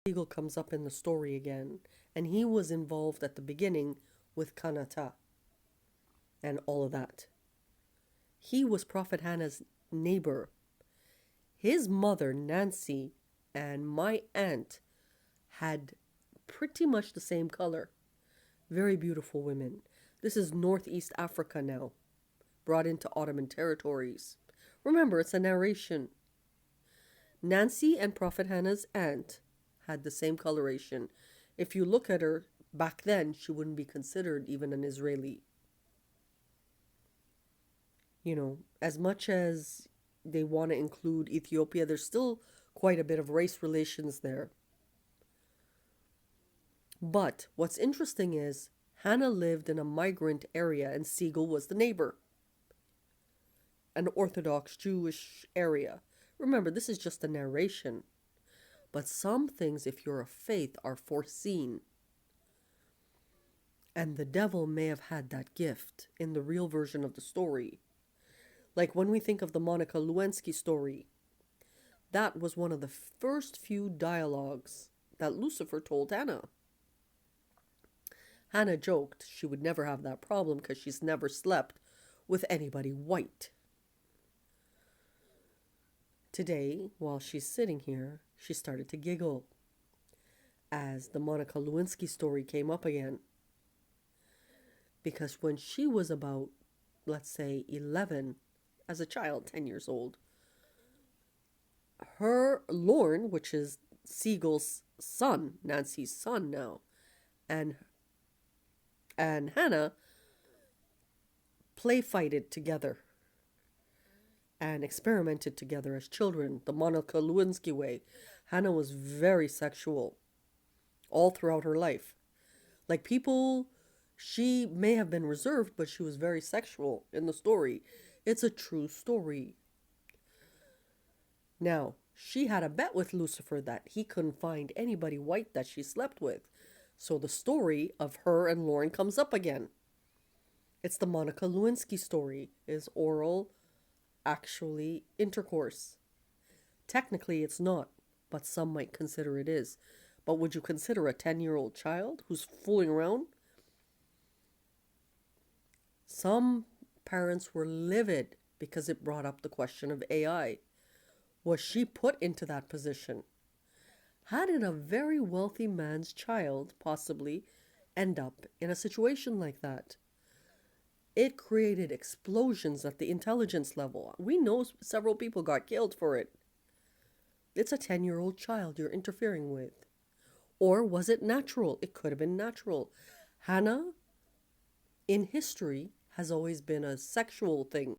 Eagle comes up in the story again, and he was involved at the beginning with Kanata and all of that. He was Prophet Hannah's neighbor. His mother, Nancy, and my aunt had pretty much the same color. Very beautiful women. This is Northeast Africa now, brought into Ottoman territories. Remember, it's a narration. Nancy and Prophet Hannah's aunt had the same coloration. If you look at her back then, she wouldn't be considered even an Israeli. As much as they want to include Ethiopia, there's still quite a bit of race relations there. But what's interesting is Hannah lived in a migrant area and Siegel was the neighbor, an Orthodox Jewish area. Remember, this is just a narration. But some things, if you're of faith, are foreseen. And the devil may have had that gift in the real version of the story. Like when we think of the Monica Lewinsky story, that was one of the first few dialogues that Lucifer told Hannah. Hannah joked she would never have that problem because she's never slept with anybody white. Today, while she's sitting here, she started to giggle as the Monica Lewinsky story came up again. Because when she was about, let's say, 11, as a child, 10 years old, her Lorne, which is Siegel's son, Nancy's son now, and Hannah play fighted together and experimented together as children, the Monica Lewinsky way. Hannah was very sexual all throughout her life. Like people, she may have been reserved, but she was very sexual in the story. It's a true story. Now, she had a bet with Lucifer that he couldn't find anybody white that she slept with. So the story of her and Lauren comes up again. It's the Monica Lewinsky story. Is oral actually intercourse? Technically, it's not, but some might consider it is. But would you consider a 10-year-old child who's fooling around? Some parents were livid because it brought up the question of AI. Was she put into that position? How did a very wealthy man's child possibly end up in a situation like that? It created explosions at the intelligence level. We know several people got killed for it. It's a 10-year-old child you're interfering with. Or was it natural? It could have been natural. Hannah, in history, has always been a sexual thing.